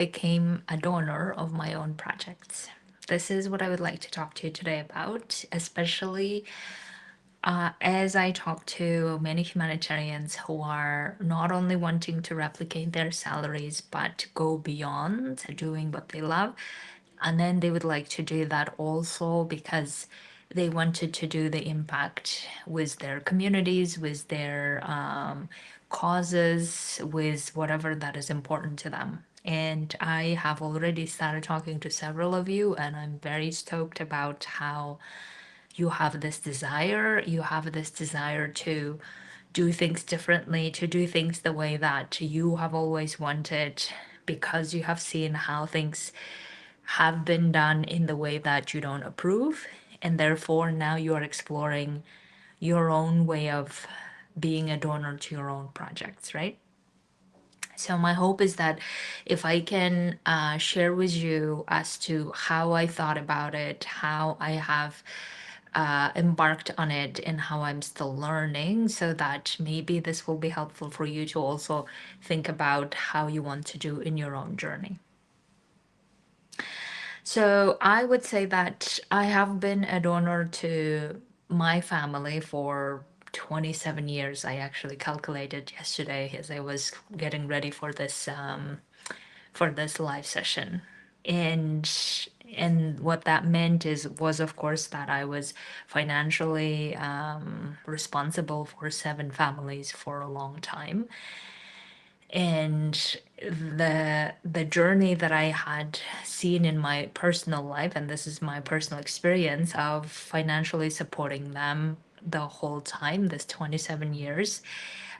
became a donor of my own projects. This is what I would like to talk to you today about, especially as I talk to many humanitarians who are not only wanting to replicate their salaries, but go beyond doing what they love. And then they would like to do that also because they wanted to do the impact with their communities, with their causes, with whatever that is important to them. And I have already started talking to several of you, and I'm very stoked about how you have this desire to do things differently, to do things the way that you have always wanted, because you have seen how things have been done in the way that you don't approve. And therefore, now you are exploring your own way of being a donor to your own projects, right? So my hope is that if I can share with you as to how I thought about it, how I have embarked on it, and how I'm still learning, so that maybe this will be helpful for you to also think about how you want to do in your own journey. So I would say that I have been a donor to my family for 27 years. I actually calculated yesterday as I was getting ready for this live session. And what that meant was of course that I was financially responsible for 7 families for a long time. And the journey that I had seen in my personal life, and this is my personal experience of financially supporting them the whole time, this 27 years,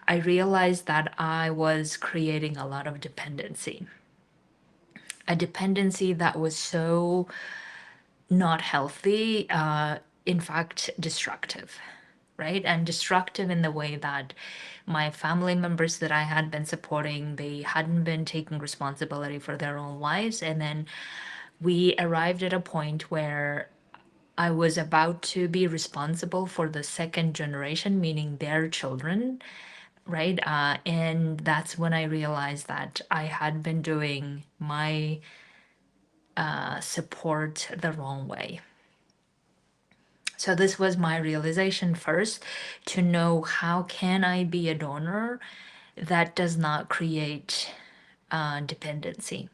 I realized that I was creating a lot of dependency, a dependency that was so not healthy, in fact, destructive, right? And destructive in the way that my family members that I had been supporting, they hadn't been taking responsibility for their own lives. And then we arrived at a point where I was about to be responsible for the second generation, meaning their children, right? And that's when I realized that I had been doing my support the wrong way. So this was my realization first, to know how can I be a donor that does not create dependency,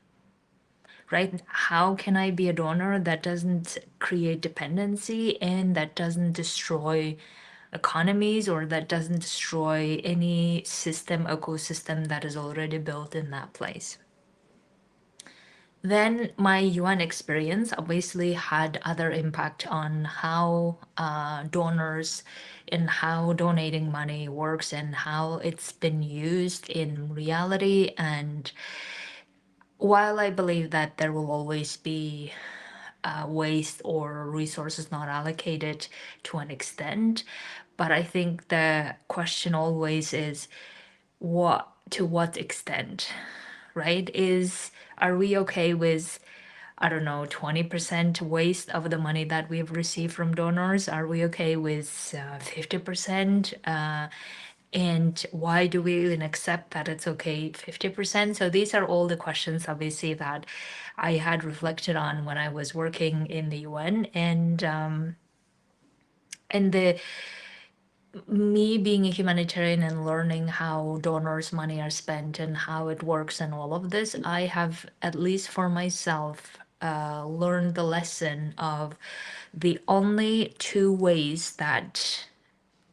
right? How can I be a donor that doesn't create dependency and that doesn't destroy economies, or that doesn't destroy any ecosystem that is already built in that place? Then my UN experience obviously had other impact on how donors and how donating money works and how it's been used in reality. And while I believe that there will always be waste or resources not allocated to an extent, but I think the question always is, what extent, right? Are we okay with, I don't know, 20% waste of the money that we've received from donors? Are we okay with 50%? And why do we even accept that it's okay 50%? So these are all the questions, obviously, that I had reflected on when I was working in the UN. And the me being a humanitarian and learning how donors' money are spent and how it works and all of this, I have, at least for myself, learned the lesson of the only two ways that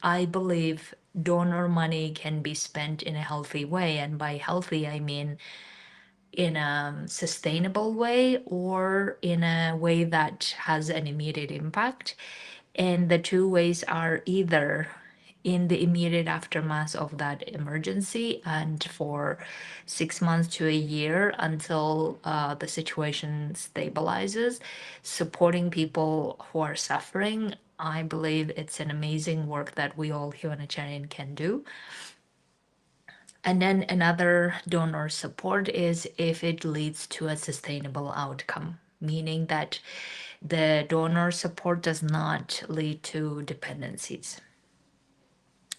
I believe donor money can be spent in a healthy way. And by healthy, I mean in a sustainable way or in a way that has an immediate impact. And the two ways are either in the immediate aftermath of that emergency and for 6 months to a year until the situation stabilizes, supporting people who are suffering. I believe it's an amazing work that we all humanitarian can do. And then another donor support is if it leads to a sustainable outcome, meaning that the donor support does not lead to dependencies.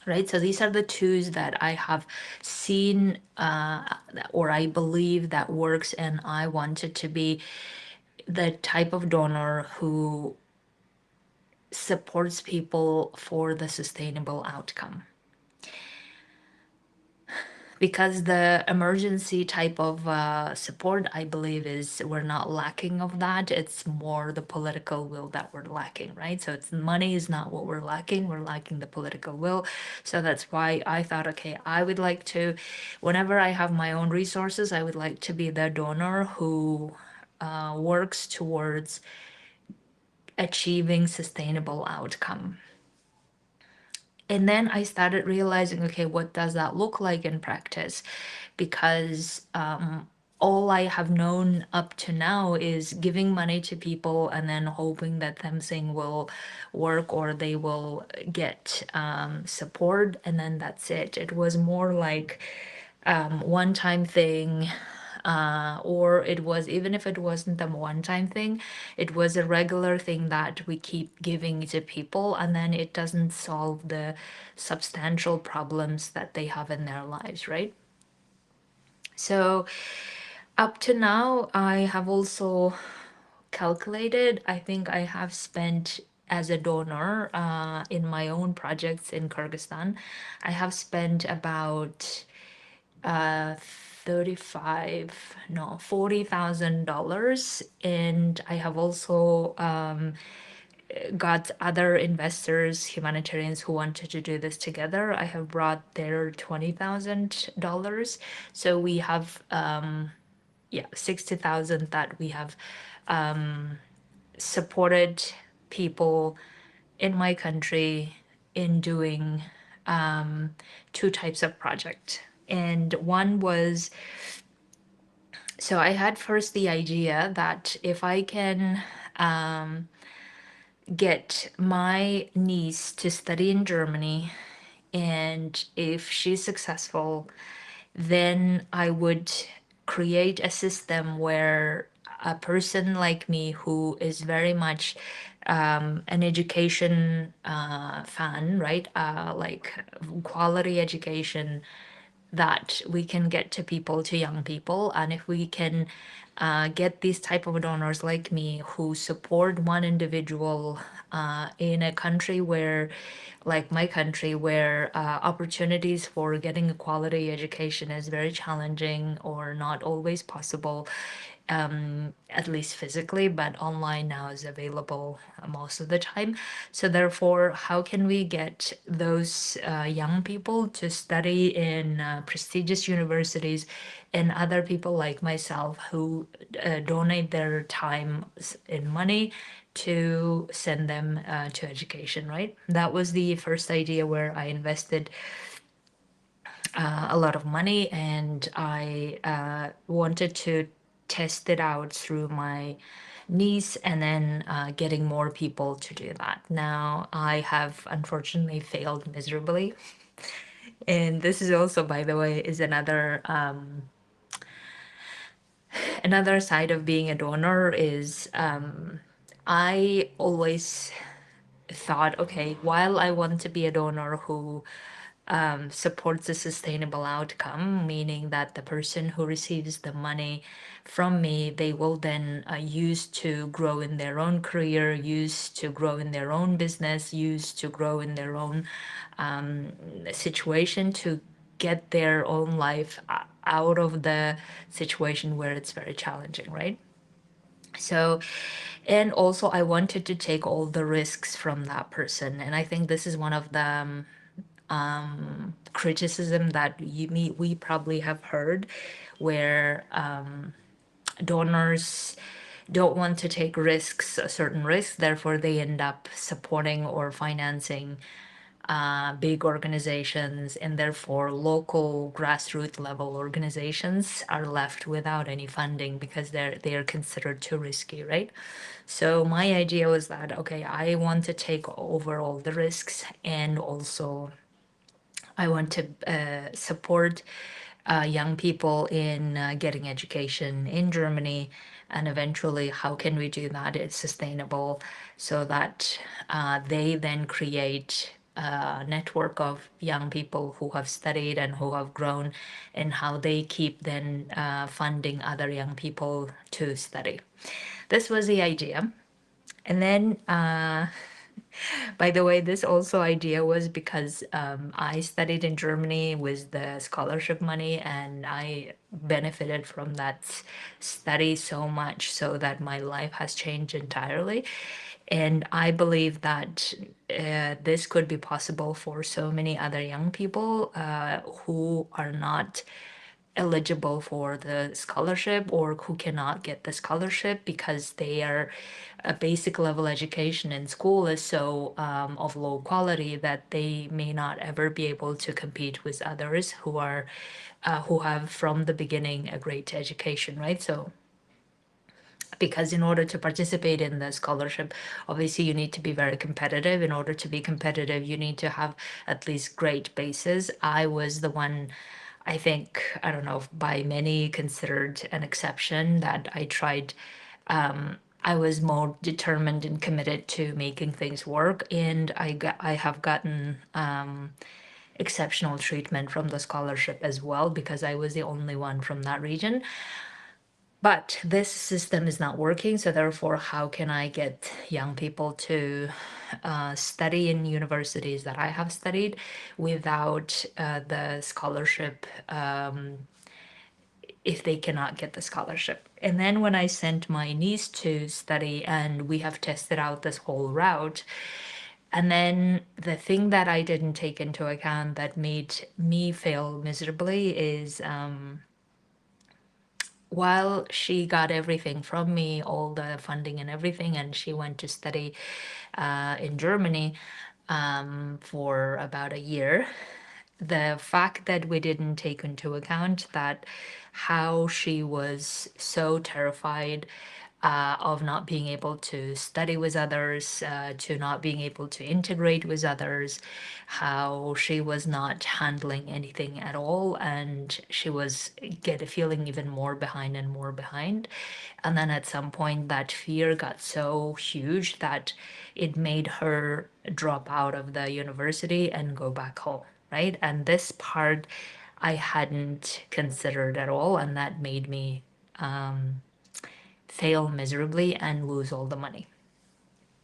right? So these are the tools that I have seen, or I believe that works, and I wanted to be the type of donor who supports people for the sustainable outcome. Because the emergency type of support, I believe, is we're not lacking of that. It's more the political will that we're lacking, right? So it's money is not what we're lacking. We're lacking the political will. So that's why I thought, okay, I would like to, whenever I have my own resources, I would like to be the donor who works towards achieving sustainable outcome. And then I started realizing, okay, what does that look like in practice? Because all I have known up to now is giving money to people and then hoping that something will work or they will get support, and then that's it. It was more like one-time thing, or it was, even if it wasn't a one-time thing, it was a regular thing that we keep giving to people, and then it doesn't solve the substantial problems that they have in their lives, right? So up to now, I have also calculated, I think I have spent as a donor in my own projects in Kyrgyzstan, I have spent about 35 no $40,000, and I have also got other investors, humanitarians who wanted to do this together. I have brought their $20,000, so we have 60,000 that we have supported people in my country in doing two types of project. And one was, so I had first the idea that if I can get my niece to study in Germany, and if she's successful, then I would create a system where a person like me who is very much an education fan, right? Like quality education that we can get to people, to young people. And if we can get these type of donors like me who support one individual in a country where, like my country, where opportunities for getting a quality education is very challenging or not always possible, at least physically, but online now is available most of the time. So therefore, how can we get those young people to study in prestigious universities, and other people like myself who donate their time in money to send them to education, right? That was the first idea where I invested a lot of money, and I wanted to test it out through my niece, and then getting more people to do that. Now I have unfortunately failed miserably. And this is also, by the way, is another side of being a donor is I always thought, okay, while I want to be a donor who supports a sustainable outcome, meaning that the person who receives the money from me, they will then use to grow in their own career, use to grow in their own business, use to grow in their own situation to get their own life out of the situation where it's very challenging, right? So, and also I wanted to take all the risks from that person. And I think this is one of the criticism that we probably have heard, where donors don't want to take risks, certain risks, therefore they end up supporting or financing big organizations, and therefore local grassroots level organizations are left without any funding because they are considered too risky, right? So my idea was that, okay, I want to take over all the risks, and also I want to support young people in getting education in Germany, and eventually, how can we do that? It's sustainable, so that they then create network of young people who have studied and who have grown, and how they keep then funding other young people to study. This was the idea. And then, by the way, this also idea was because I studied in Germany with the scholarship money, and I benefited from that study so much so that my life has changed entirely. And I believe that this could be possible for so many other young people who are not eligible for the scholarship or who cannot get the scholarship because their basic level education in school is so of low quality that they may not ever be able to compete with others who have from the beginning a great education, right? So because in order to participate in the scholarship, obviously you need to be very competitive. In order to be competitive, you need to have at least great bases. I was the one, I think, I don't know, by many considered an exception, that I tried. I was more determined and committed to making things work, and I have gotten exceptional treatment from the scholarship as well because I was the only one from that region. But this system is not working, so therefore, how can I get young people to study in universities that I have studied without the scholarship if they cannot get the scholarship? And then when I sent my niece to study, and we have tested out this whole route, and then the thing that I didn't take into account that made me fail miserably is while she got everything from me, all the funding and everything, and she went to study in Germany for about a year, the fact that we didn't take into account that how she was so terrified of not being able to study with others, to not being able to integrate with others, how she was not handling anything at all, and she was feeling even more behind and more behind. And then at some point, that fear got so huge that it made her drop out of the university and go back home, right? And this part I hadn't considered at all, and that made me fail miserably and lose all the money.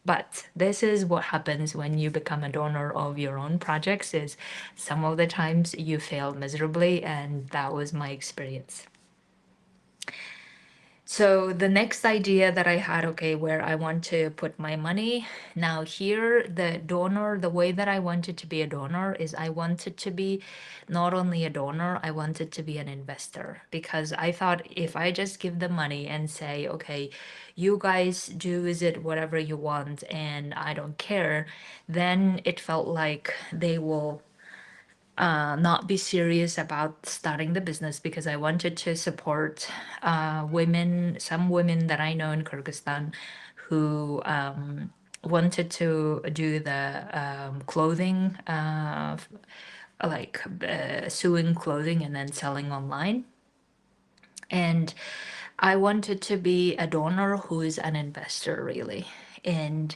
But this is what happens when you become a donor of your own projects, is some of the times you fail miserably, and that was my experience. So the next idea that I had, okay, where I want to put my money. Now here, the donor, the way that I wanted to be a donor is I wanted to be not only a donor, I wanted to be an investor, because I thought if I just give them money and say, okay, you guys do with it whatever you want and I don't care, then it felt like they will not be serious about starting the business, because I wanted to support women, some women that I know in Kyrgyzstan who wanted to do the clothing, sewing clothing and then selling online. And I wanted to be a donor who is an investor, really. And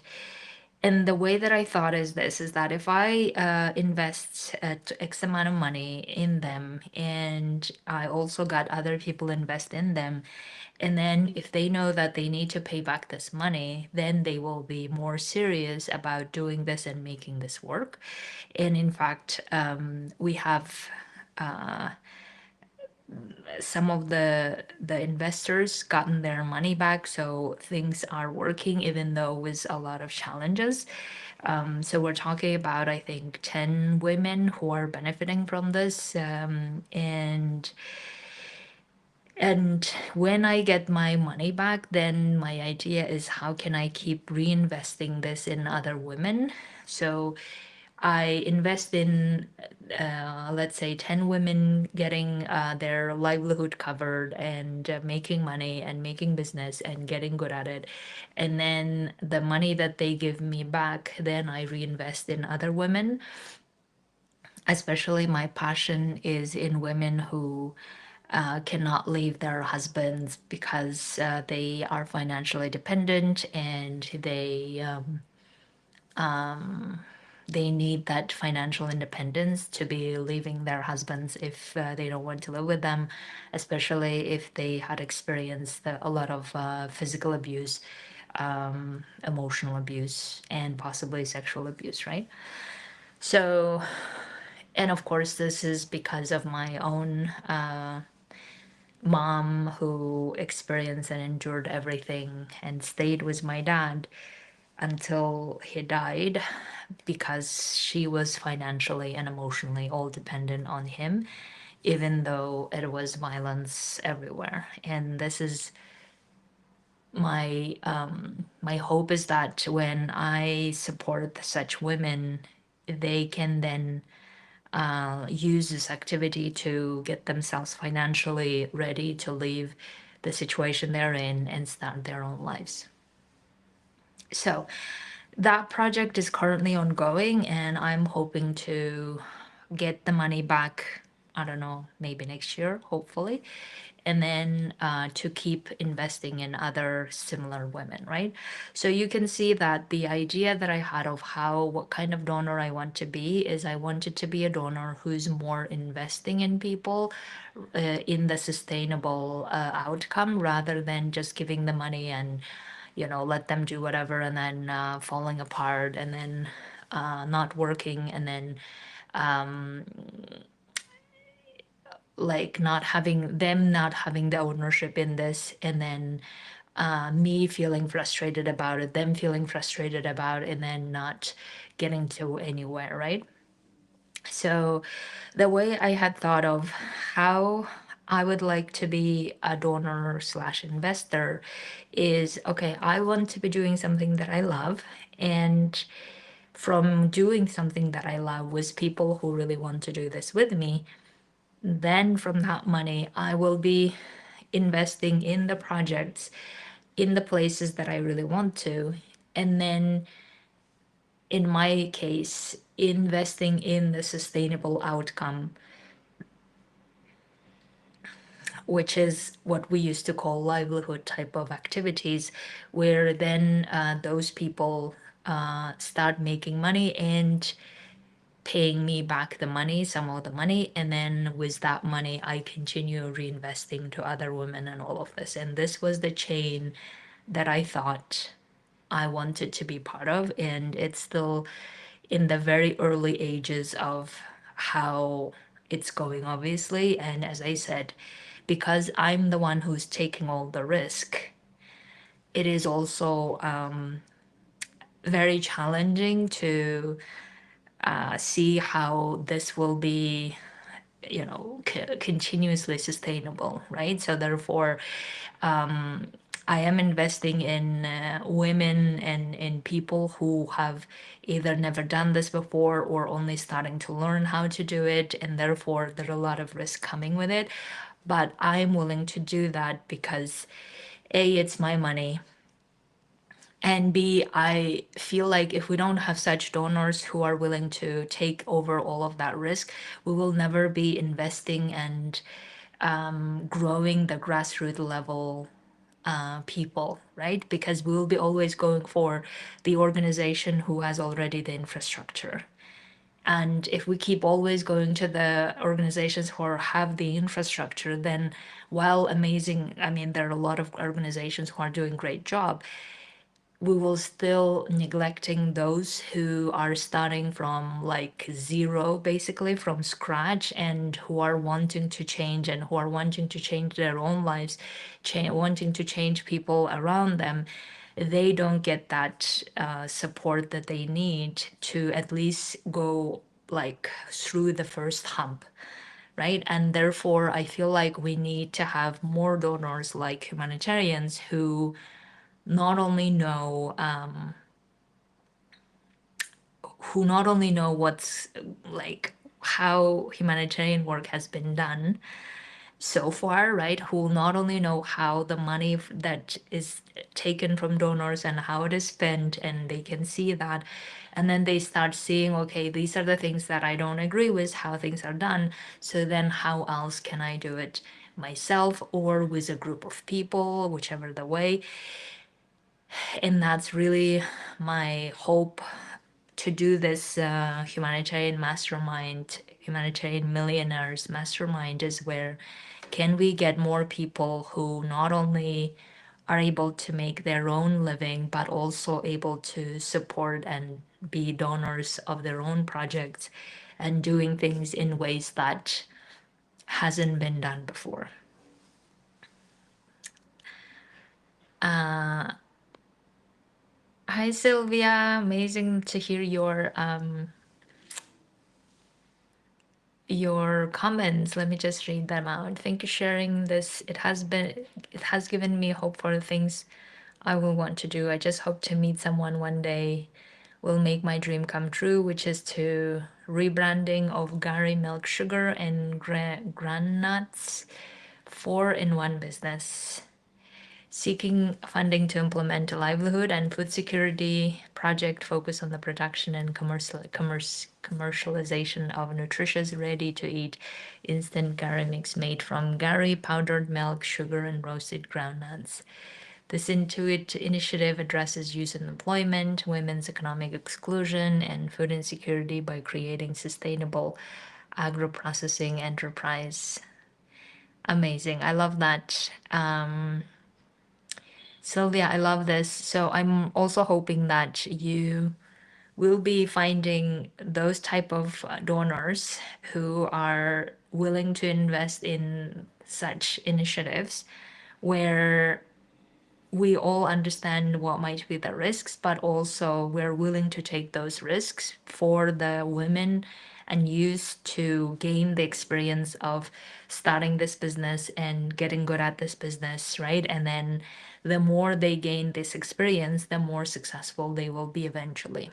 and the way that I thought is this, is that if I invest X amount of money in them, and I also got other people invest in them, and then if they know that they need to pay back this money, then they will be more serious about doing this and making this work. And in fact, we have some of the investors gotten their money back, so things are working even though with a lot of challenges. So we're talking about, I think, 10 women who are benefiting from this, and when I get my money back, then my idea is how can I keep reinvesting this in other women. So I invest in, let's say, 10 women getting their livelihood covered and making money and making business and getting good at it. And then the money that they give me back, then I reinvest in other women. Especially my passion is in women who cannot leave their husbands because they are financially dependent, and they need that financial independence to be leaving their husbands if they don't want to live with them, especially if they had experienced a lot of physical abuse, emotional abuse, and possibly sexual abuse, right? So, and of course, this is because of my own mom who experienced and endured everything and stayed with my dad until he died because she was financially and emotionally all dependent on him, even though it was violence everywhere. And this is my hope is that when I support such women, they can then use this activity to get themselves financially ready to leave the situation they're in and start their own lives. So that project is currently ongoing, and I'm hoping to get the money back. I don't know, maybe next year, hopefully, and then to keep investing in other similar women, right? So you can see that the idea that I had of what kind of donor I want to be is I wanted to be a donor who's more investing in people in the sustainable outcome rather than just giving the money and let them do whatever and then falling apart and then not working and then like not having the ownership in this and then me feeling frustrated about it, them feeling frustrated about it, and then not getting to anywhere, right? So the way I had thought of how I would like to be a donor slash investor is okay, I want to be doing something that I love. And from doing something that I love with people who really want to do this with me, then from that money, I will be investing in the projects in the places that I really want to. And then in my case, investing in the sustainable outcome, which is what we used to call livelihood type of activities, where then those people start making money and paying me back the money, some of the money, and then with that money, I continue reinvesting to other women and all of this. And this was the chain that I thought I wanted to be part of, and it's still in the very early ages of how it's going, obviously. And as I said, because I'm the one who's taking all the risk, it is also very challenging to see how this will be continuously sustainable, right? So therefore I am investing in women and in people who have either never done this before or only starting to learn how to do it, and therefore there's a lot of risk coming with it. But I'm willing to do that because A, it's my money, and B, I feel like if we don't have such donors who are willing to take over all of that risk, we will never be investing and growing the grassroots level people, right? Because we will be always going for the organization who has already the infrastructure. And if we keep always going to the organizations who have the infrastructure, then while amazing, I mean, there are a lot of organizations who are doing great job, we will still neglecting those who are starting from like zero, basically from scratch, and who are wanting to change and who are wanting to change their own lives, wanting to change people around them. They don't get that support that they need to at least go like through the first hump, right? And therefore I feel like we need to have more donors like humanitarians not only know who not only know what's like how humanitarian work has been done so far, right? Who not only know how the money that is taken from donors and how it is spent, and they can see that, and then they start seeing, okay, these are the things that I don't agree with, how things are done. So then, how else can I do it myself or with a group of people, whichever the way? And that's really my hope to do this humanitarian mastermind, humanitarian millionaires mastermind, is where can we get more people who not only are able to make their own living, but also able to support and be donors of their own projects and doing things in ways that hasn't been done before. Hi, Sylvia. Amazing to hear your comments. Let me just read them out. Thank you for sharing this. It has given me hope for the things I will want to do. I just hope to meet someone one day will make my dream come true, which is to rebranding of Gary Milk Sugar and Gran Nuts 4-in-1 business. Seeking funding to implement a livelihood and food security project focused on the production and commercialization of nutritious, ready-to-eat instant Gary mix made from Gary powdered milk, sugar, and roasted groundnuts. This Intuit initiative addresses youth unemployment, women's economic exclusion, and food insecurity by creating sustainable agro-processing enterprise. Amazing. I love that. Sylvia, I love this. So I'm also hoping that you will be finding those type of donors who are willing to invest in such initiatives where we all understand what might be the risks, but also we're willing to take those risks for the women and youth to gain the experience of starting this business and getting good at this business, right? And then the more they gain this experience, the more successful they will be eventually.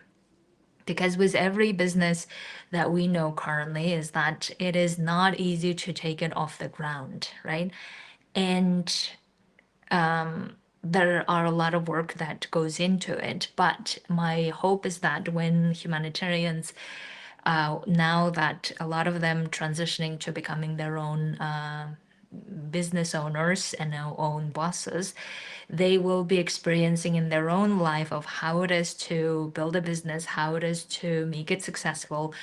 Because with every business that we know currently is that it is not easy to take it off the ground, right? And there are a lot of work that goes into it. But my hope is that when humanitarians, now that a lot of them transitioning to becoming their own business owners and their own bosses, they will be experiencing in their own life of how it is to build a business, how it is to make it successful,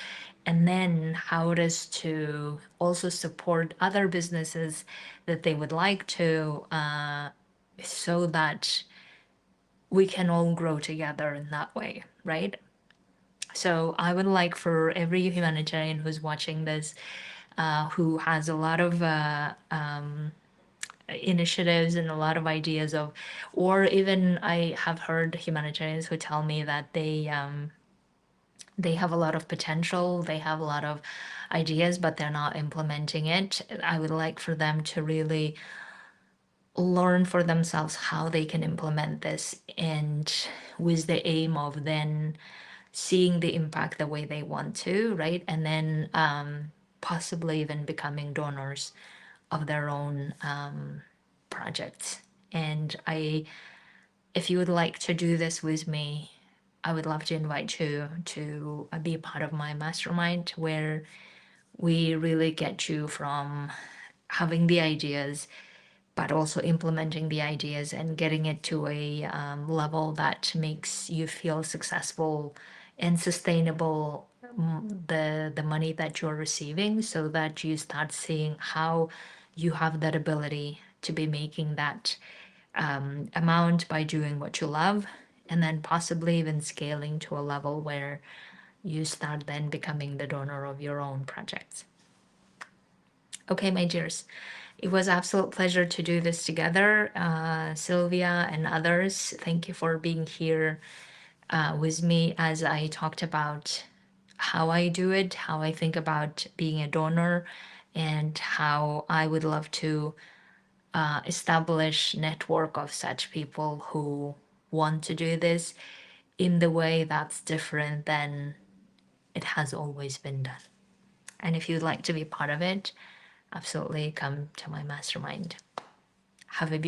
and then how it is to also support other businesses that they would like to, so that we can all grow together in that way, right? So I would like for every humanitarian who's watching this, who has a lot of initiatives and a lot of ideas of, or even I have heard humanitarians who tell me that they have a lot of potential, they have a lot of ideas, but they're not implementing it. I would like for them to really learn for themselves how they can implement this, and with the aim of then seeing the impact the way they want to, right? And then possibly even becoming donors of their own projects. And if you would like to do this with me, I would love to invite you to be a part of my mastermind, where we really get you from having the ideas, but also implementing the ideas and getting it to a level that makes you feel successful and sustainable, the money that you're receiving, so that you start seeing how you have that ability to be making that amount by doing what you love, and then possibly even scaling to a level where you start then becoming the donor of your own projects. Okay, my dears, it was absolute pleasure to do this together. Sylvia and others, thank you for being here with me as I talked about how I do it, how I think about being a donor, and how I would love to establish network of such people who want to do this in the way that's different than it has always been done. And if you'd like to be part of it, absolutely come to my mastermind. Have a beautiful